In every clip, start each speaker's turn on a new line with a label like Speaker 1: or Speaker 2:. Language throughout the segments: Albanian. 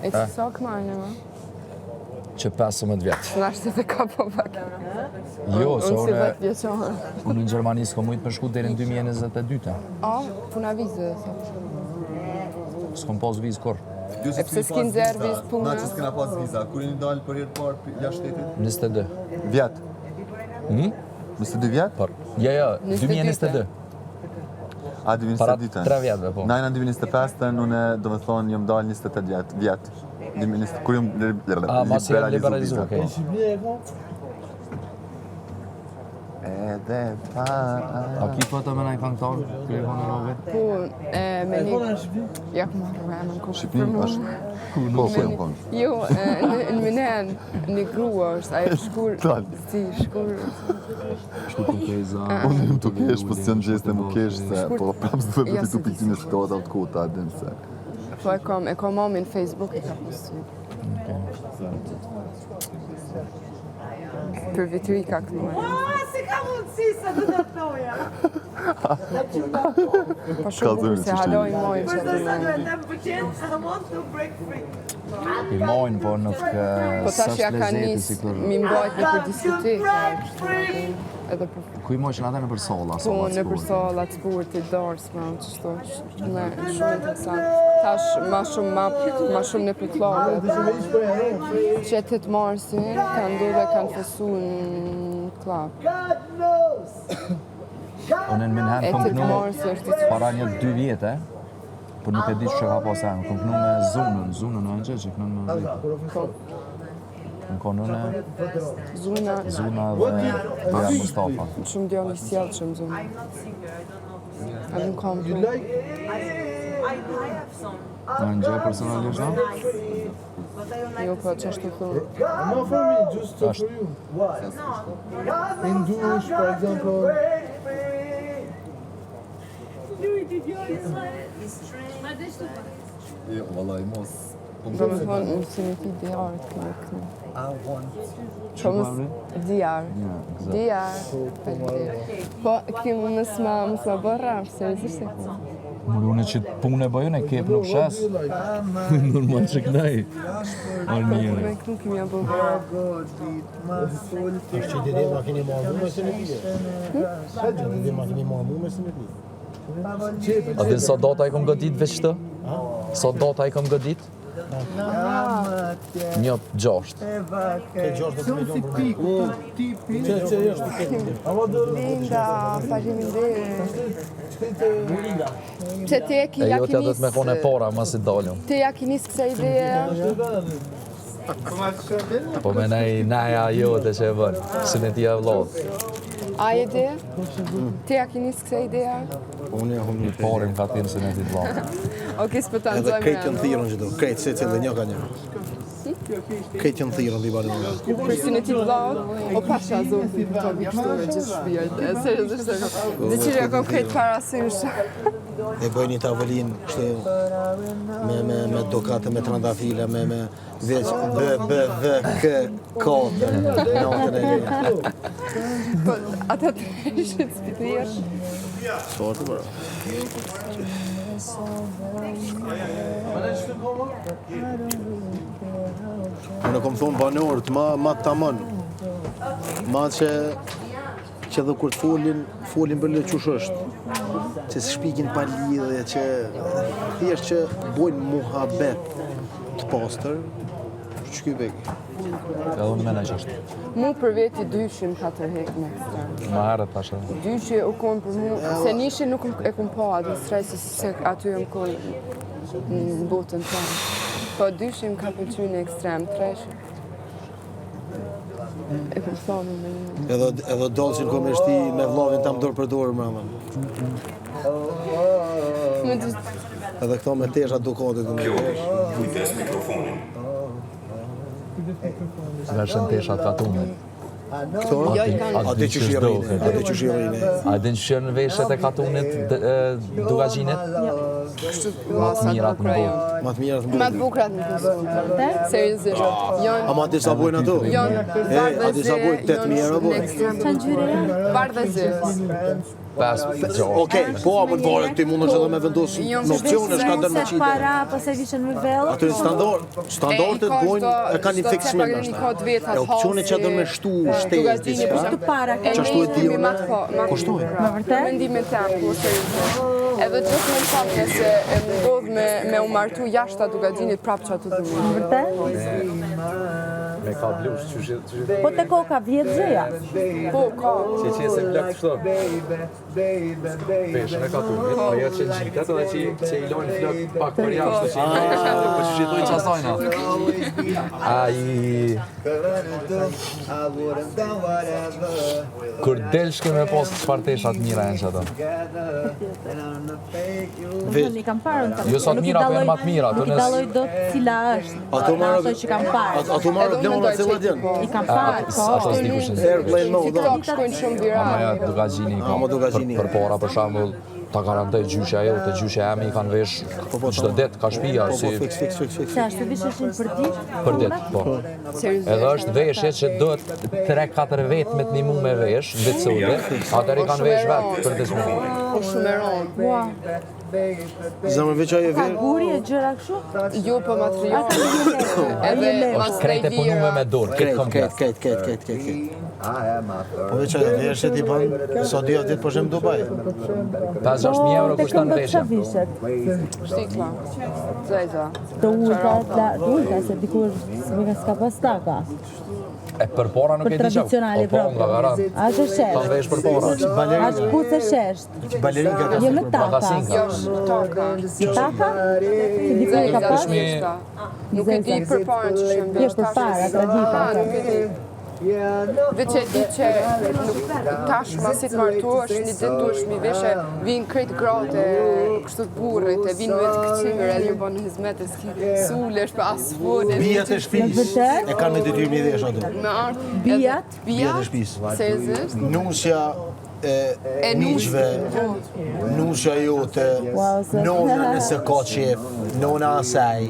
Speaker 1: E që sa këmarrë më?
Speaker 2: Që 15 vjetë.
Speaker 1: Nashtë të ka po pak.
Speaker 2: Jo, se
Speaker 1: Unë si 10 vjeqarë.
Speaker 2: unë në Gjermani s'ko mujtë për shku deri në 2022.
Speaker 1: A, puna vizë, thot.
Speaker 2: S'kom pas vizë kur.
Speaker 1: E pse s'kin zerë vizë puna?
Speaker 3: Na që s'kena pas viza, kur jeni dalë për herë parë jashtë shtetit?
Speaker 2: 22.
Speaker 3: Vjet. 22 vjet?
Speaker 2: Por, ja, 2022.
Speaker 3: A 20
Speaker 2: Para
Speaker 3: ditën?
Speaker 2: 3 vjetëve, po.
Speaker 3: Na jena në 2025-ën, unë do të thonë jam dalë 28 vjet. Kur jam
Speaker 2: Masi jam liberalizu, okej.
Speaker 3: Edhe pa...
Speaker 2: A ki foto me naj këngëtar? Kërë e konë në rove?
Speaker 1: Po, me një... Ja ku marrë emën, ku
Speaker 3: Shqipni është... Po, ku jam konë?
Speaker 1: Jo, në mënen, një grua është, ajo shkur... Si, shkur...
Speaker 2: Shku të keza...
Speaker 3: Unë jam të kesh, po s'jam gjeste më kesh, se po prapës duhet të fitu piktin e shkota të kota, adim se...
Speaker 1: Po e kam mami në Facebook e ka postu. Për vitri ka këtë marrë.
Speaker 4: Se ka mundësi sa do të thoja.
Speaker 1: Po shumë bukur se haloj mojnë që aty
Speaker 4: Sa
Speaker 1: me.
Speaker 4: duhet të pëlqen, I want to break free.
Speaker 2: I mojnë, po nuk
Speaker 1: Po tash ja ka nis, mi mbajt në për diskotekë. Edhe për
Speaker 2: Kuj mojnë që në ata në për sola,
Speaker 1: po në për sallat sportit, darsma, qështu, shumë interesant. Tash ma shumë në për klave. Qetet Marsin kanë dole kanë fesu në klab.
Speaker 2: Unë në Minhen kom
Speaker 1: Etet
Speaker 2: kënu
Speaker 1: Marsin është
Speaker 2: para një 2 vjetë, por nuk e di që ka pas emë. Kom kënu me Zunën në Angel që kënu me Më konë në
Speaker 1: Zuna,
Speaker 2: Zuna dhe Doja Mustafa.
Speaker 1: shumë djallë i sjellë shumë Zuna. A nuk kam për.
Speaker 2: Në Angel personalisht, no?
Speaker 1: Jo, po që është të thurë.
Speaker 5: Not for me, just for you. Why? In douche, for example.
Speaker 3: Jo, vallaj, mos...
Speaker 1: Do me thonë, në si në ti dijarë të këmë këmë. Po mësë dijarë. Dijarë. Po, këmë mësë ma bërra, se nëzirë se këmë.
Speaker 2: Mërë unë që punë e bëjën e kepë nuk shes. Normal që kënaj. Arë
Speaker 1: Me
Speaker 2: njëre.
Speaker 1: këmë këmë ja bërra.
Speaker 5: Që ti dhe makini marmu me së në pije. Që ti dhe makini marmu me së në pije.
Speaker 2: A dhe sa data i kom gëdit veç të? Sa data i kom gëdit? 1.6.
Speaker 5: Ke 60 milion për me. Që është?
Speaker 1: Linda, faleminderit. Që ti e ki
Speaker 2: E
Speaker 1: ja
Speaker 2: jo
Speaker 1: ki
Speaker 2: t'ja do të me kone
Speaker 1: nisë,
Speaker 2: para ma si dalëm.
Speaker 1: ti ja ki nisë kësa ideja.
Speaker 2: Po me naja jote që e bënë. Së në tja vlodhë.
Speaker 1: A ide? Ti ja ki nisë kësa ideja?
Speaker 6: Unë e hum një
Speaker 2: Parim ka timë së në tja vlodhë.
Speaker 1: Oke, s'pë të
Speaker 6: Edhe
Speaker 1: nëzojmë
Speaker 6: krejt janë thirrën që do, krejt se cilë dhe një ka një. Krejt janë thirrën dhe i bari një.
Speaker 1: Për si në ti vlog, o pasha zotin të tobi kështu me gjithë shpijat. Seriosisht, dhe që ja kom krejt parasysh.
Speaker 6: E bëjnë një tavolinë kështu me dokate, me trandafila, me veç katër, natën e lejë.
Speaker 1: Po, ata të ishit spitrirë.
Speaker 6: Sortë, bërë. Unë kom thonë banorët, ma të tamon. Ma që dhe kur të folin për qësh është. Që shpikin pa lidhje, që thjesht që bojnë muhabet të pastër, që ky beki.
Speaker 2: Edhe unë mena që është.
Speaker 1: Mu për veti dyshim ka të hek me ekstrem.
Speaker 2: Ma herët pasha.
Speaker 1: Dyshi u konë për mu, se nishi nuk e kom pa atë stresi se aty e më konë në botën tonë. Po dyshim ka përqy në ekstrem, treshi. E kom thonu me një.
Speaker 6: Edhe dolçin kom e shti me vllavin tam dorë për dorë mrama. Edhe këto me tesha dukatit me vesh.
Speaker 2: Veshën tesha të katunit.
Speaker 6: Këto?
Speaker 1: Jo, i kanë.
Speaker 6: Ate që shirine, ate që shirine.
Speaker 2: A din që në veshët e katunit dugajinit?
Speaker 1: Kështu masa
Speaker 2: mirat
Speaker 1: të
Speaker 2: në
Speaker 1: krajon.
Speaker 6: Ma të mirat
Speaker 1: Ma të bukrat në konsum. Seriozisht.
Speaker 6: Ama ti sa bojnë ato? A ti sa bojnë 8.000 bojnë?
Speaker 1: Bardh dhe zi.
Speaker 6: Okej, po apër të varet, ti mund është edhe me vendosë në opcione shka dërë me qitë.
Speaker 7: Para, pas e vishën me vellë.
Speaker 6: Ato standardet bojnë e ka një fiksmen në ashtë. E opcione që dërë me shtu shtesë, diska.
Speaker 7: Të para,
Speaker 6: Që ashtu e dione, kushtojnë.
Speaker 7: më vërtet?
Speaker 1: Mendime të jam, po seriozisht. Edhe gjithë në fatë nëse e ndodh me u martu jashtë atë Dugaxhinit prapë që atë të
Speaker 7: Më vërtet?
Speaker 2: Me ka blush, që
Speaker 7: Po të koka vjetë gjëja.
Speaker 1: Po, ka.
Speaker 2: që se blak të shto. Peshën e ka tunit, ajo që gjitat edhe që i lojnë flok pak për jashtë që i lojnë, po që gjithojnë qasajna. Ai... Kur del shke me posë çfarë teshat mira janë që ato.
Speaker 7: I kam parë në
Speaker 2: Jo sa të mira, po janë ma të mira.
Speaker 7: Nuk i dalloj do të cila është. Ato që kam parë.
Speaker 6: Ato marrë blema cilat janë.
Speaker 7: I kam parë,
Speaker 2: Ato s'dikush në
Speaker 6: Airplane mode,
Speaker 1: TikTok shkojnë shumë
Speaker 2: Ama
Speaker 1: viral.
Speaker 2: ja, Dugaxhini
Speaker 6: Ama Dugaxhini.
Speaker 2: për para për shembull, ta garantoj gjyqja jote, gjyqja eme i kanë vesh çdo ditë ka shtëpia si
Speaker 6: Fix.
Speaker 7: Se ashtu visheshin për ditë.
Speaker 2: për ditë, po. Edhe është veshje që duhet 3-4 vetë me të nimu me vesh, në ditë sote, atër i kanë vesh vetë për të smuar.
Speaker 1: Po shumë e rëndë.
Speaker 7: Ua,
Speaker 6: Zemër veç ajo
Speaker 7: ka
Speaker 6: verë.
Speaker 7: guri e gjëra kështu?
Speaker 1: Jo për material.
Speaker 7: Edhe
Speaker 2: Është krejt e punume me dorë, këtë komplet.
Speaker 6: Këtë. Po veç ajo verë që ti banë, sa dia ditë për shemë Dubai.
Speaker 2: 5-6.000 euro kushton veshja.
Speaker 7: vishet.
Speaker 1: Shtikla. Zajza.
Speaker 7: Të ulta, se dikur s'ka pas taka.
Speaker 2: E për para nuk
Speaker 7: Për
Speaker 2: e di çau.
Speaker 7: tradicionali,
Speaker 2: Po nga garant.
Speaker 7: A është shesh?
Speaker 2: Ka vesh për para.
Speaker 7: A është kuce shesh?
Speaker 6: Balerinka ka
Speaker 7: Jo me taka.
Speaker 2: Makasinka.
Speaker 1: Taka.
Speaker 7: Taka? Se dikur e ka
Speaker 1: Zajza
Speaker 7: pas?
Speaker 1: shmishta. Nuk e di për parë që shemë
Speaker 7: Jo, për para, tradita.
Speaker 1: Nuk e di. Veç e di që tash masi të martu është një ditë duesh mi veshe, vinë krejt gratë kështu të burrit, e vinë me të këqyre, edhe ju banë hizmet e s'ki sulesh për asfone.
Speaker 6: Bijat e shpis e kanë me detyrë një desh ato.
Speaker 1: Me artë.
Speaker 7: Bijat?
Speaker 6: Bijat e shpis.
Speaker 1: Seriozisht?
Speaker 6: Nusja e miqve, nusja jote,
Speaker 7: Wow, se-
Speaker 6: nona nëse ka qef, nona asaj,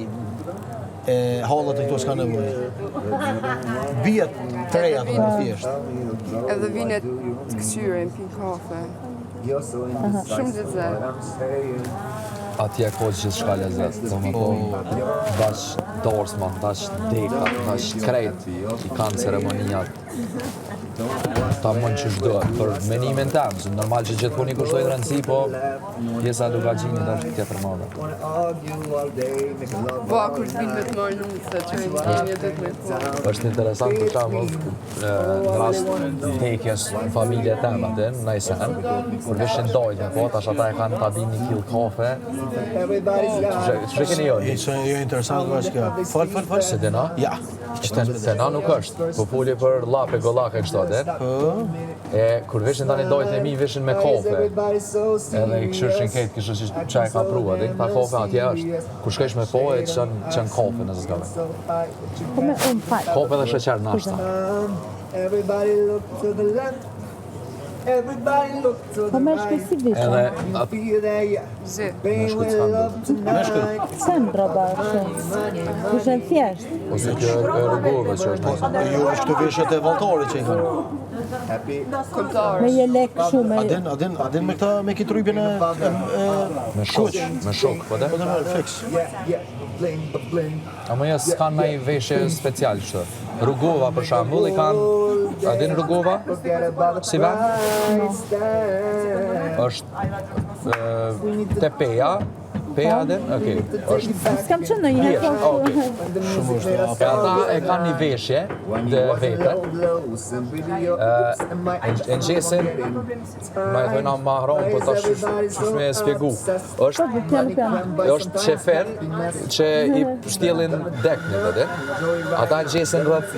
Speaker 6: hallat e këto s'ka nevojë. Bijat të reja të më thjesht.
Speaker 1: Edhe vinë të këqyre, në pinë kafe. Shumë gjithë.
Speaker 2: Atje ka gjithë shka lezet, do më thonë, dash dorsma, dash deka, dash krejt, i kanë ceremonijat. Ta mund që shdohet, për menimin temë, se normal që gjithë puni kushtojnë rëndësi, po pjesa Dugaxhinit është tjetër madhe.
Speaker 1: Po, kur të vinë me të marrë nusë, që e një ditë me të
Speaker 2: Është interesant për shembull në rast vdekjes në familje temë atë, në Isen, kur vishin dojtë, po, tash ata e kanë ta binë një kill kafe. Çfarë keni jo?
Speaker 6: Jo interesant është kjo. Fal.
Speaker 2: Se dena?
Speaker 6: Ja.
Speaker 2: Se na nuk është, po foli për lape gollake kështu atë. E kur vishin tani dojtë e mi vishin me kafe. Edhe i këshirshin këtë, kështu që çaj ka prua, dhe ta kafe atje është. Kur shkesh me po e çan kafe nëse s'ka.
Speaker 7: Po me fal.
Speaker 2: Kafe dhe sheqer nashta.
Speaker 5: Everybody look to the left. Everybody look to
Speaker 7: Po
Speaker 5: the
Speaker 7: me shkoj si visha.
Speaker 2: Edhe
Speaker 5: Be there, yeah.
Speaker 1: zi.
Speaker 5: Be with love tonight.
Speaker 7: Sen roba kështu. Kushen thjesht.
Speaker 2: ose kjo e rrugove që është.
Speaker 6: Jo, është këto veshjet e valltorit që i kanë.
Speaker 7: Me je lek shumë.
Speaker 6: Adin me këta me këtë rrypjen e
Speaker 2: Me shok, po dhe?
Speaker 6: po dhe fix.
Speaker 2: Ama ja s'kan ndaj veshje special kështu. Rrugova për shembull i kanë, a din Rrugova? Si vend? Është te Peja din? Okej. Është
Speaker 7: S'kam qenë në një
Speaker 2: thjesht, okej.
Speaker 6: Shumë është.
Speaker 2: E ata e kanë një veshje dhe vete, e ngjesin, ma e thojna mahron, po ta shush me spjegu. Është qefer që i pështjelin deknit, edhe. Ata ngjesin rreth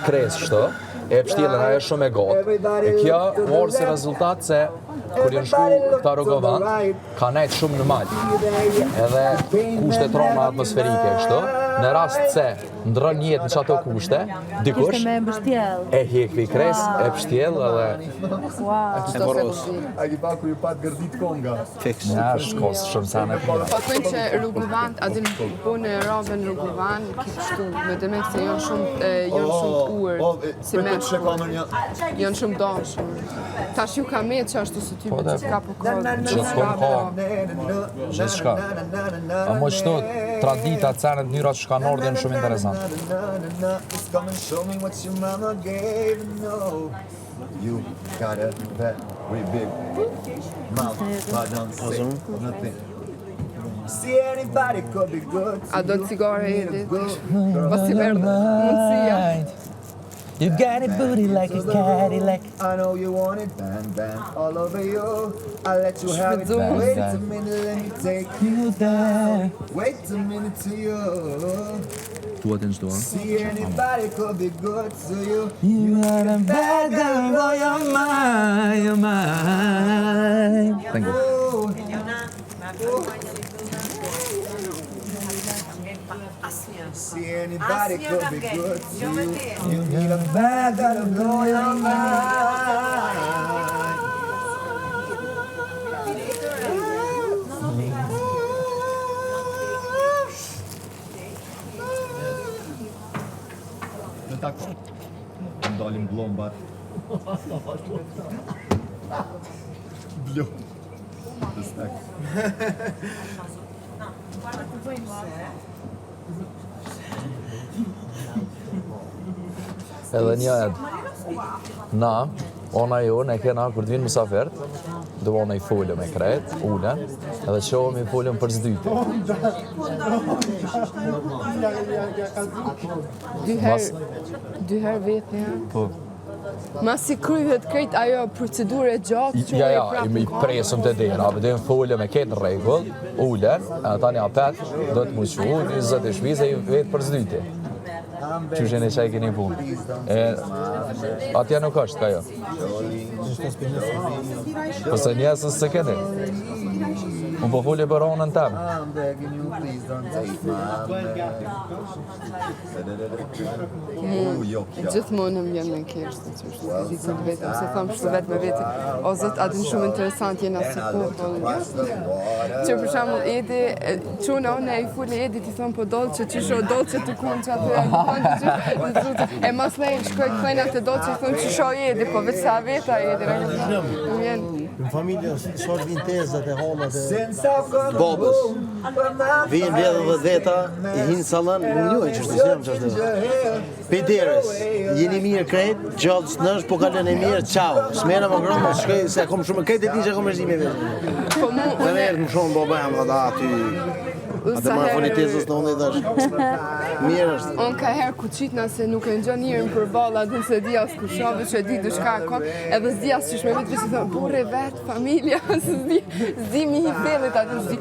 Speaker 2: kres kështu, e pështjelin ajo shumë e gotë. E kjo morë si rezultat se kur janë shku këta Rrogovan, ka nejtë shumë në malë. Edhe kushtet rona atmosferike kështu, në rast se ndron jetë në çato kushte, dikush
Speaker 7: Ishte me mbështjell.
Speaker 2: e hek fikres, e pështjell edhe
Speaker 3: A ki pa kur ju pat gërdit konga.
Speaker 6: Fiks.
Speaker 2: ja shkos shumë sa në pira.
Speaker 1: Po thënë që rruguvan, adin po në Robën rruguvan, kështu, me demek se janë shumë uër, si me janë shumë dashur. Tash ju ka me që ashtu si ty,
Speaker 2: Po,
Speaker 1: me që ka po ka,
Speaker 2: Gjithmonë ka. Gjithçka. A mo qëto tradita, cenet, njërat shkanor dhe në shumë interesant.
Speaker 3: You got a very big mouth, but don't say nothing. See anybody could be good.
Speaker 1: A do cigare Edit? Pas si merda, mundësia.
Speaker 2: You got a booty like a Cadillac.
Speaker 3: I know you want it, bam bam, all over you. I'll let you have it.
Speaker 1: Shpëtzuar.
Speaker 3: Wait a minute, let me take you there. Wait a minute to you.
Speaker 2: Tua të nështua.
Speaker 3: See anybody could be good to you.
Speaker 2: You are a bad girl, boy, you're mine, you're mine. Thank you.
Speaker 3: See anybody could be good to you. You need a bad girl to blow your mind. Dalim blombat. Blom.
Speaker 2: Edhe një na, ona jo, ne kena kur të vinë musafert, do ona i folë me kret, ulen, edhe shohëm i folëm për zdyti.
Speaker 1: Dy herë vetë një.
Speaker 2: Po.
Speaker 1: Mas si kryhet krejt ajo procedurë e gjatë që
Speaker 2: Ja, i presëm të dera, dhe në folë me këtë regull, ulen, e tani apet, do të mushu, 20 shpize i vetë për zdyti. Që shenë e qaj keni punë. Atja nuk është ka jo. Pëse njësës se keni. Unë po folje për onën temë.
Speaker 3: I'm begging you, please don't take my man.
Speaker 1: Gjithmonë më vjen me kërështë, që është në vizitën të vetëm, se thamë shtu vetë me vetë, o zëtë adin shumë interesant jena si që për shembull Edi, quna unë e i fulli Edi ti thonë po dolce, që sho dolce të kunë që atë e mas me i shkoj të klejnat e dolce, thonë që sho Edi, po veç sa veta Edi,
Speaker 6: Në familje short vintezat e hallat e
Speaker 3: Since I've gone
Speaker 6: babës.
Speaker 3: boom,
Speaker 6: Vijnë vjedhë dhe veta, i hinë sallan, në njojnë që është të zemë që është dhe. Pejderes, jeni mirë krejt, gjallë që nështë, po kalën e mirë, qau. Smera më gromë, shkej, se kom shumë, krejt e ti që kom rëzime vetë.
Speaker 1: po mu
Speaker 6: Dhe verë më shumë, baba jam, dhe aty. Atë marë fonitezës në unë i dash. Mirë është.
Speaker 1: unë ka herë ku qitna se nuk e nxë njërën për balla, adin se di as ku shove, që e di dushka e kom, edhe zdi as që shme vetë që thonë, burre vetë, familja, zdi mi hi felet, adin zdi,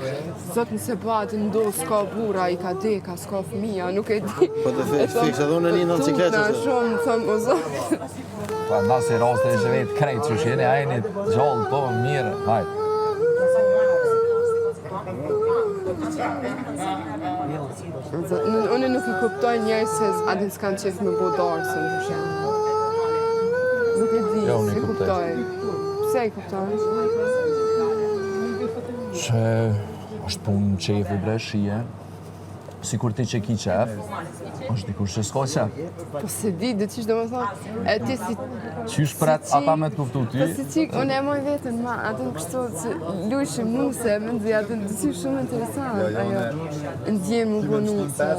Speaker 1: zot nëse ba, adin ndo, s'ka bura, i ka deka, s'ka fëmija, nuk e di.
Speaker 6: Po të fiks, edhe unë e një në cikletë.
Speaker 1: Tutna shumë, thëmë, o zot.
Speaker 2: Pa nasi raste e që vetë krejt që shjene, ajnit gjallë, po, mirë, hajtë.
Speaker 1: Unë nuk I kuptoj njerëz se adin s'kan qef me bo darsën, për shemë. Nuk e di,
Speaker 2: Jo, unë
Speaker 1: si
Speaker 2: I kuptoj.
Speaker 1: kuptoj. Pse I kuptoj?
Speaker 2: Që është punë qefi bre, shije. Si kur ti që ki qef, është dikush që s'ka qef.
Speaker 1: Po se di, dhe qish do më thonë, e ti si...
Speaker 2: Qysh pret ata me të kuptu ty?
Speaker 1: Po si qik, unë e moj vetën, ma, atën kështu, që lujshim nuse, me ndzi, atën, dhe qish shumë interesant, ajo, ndjemë u bo nuse.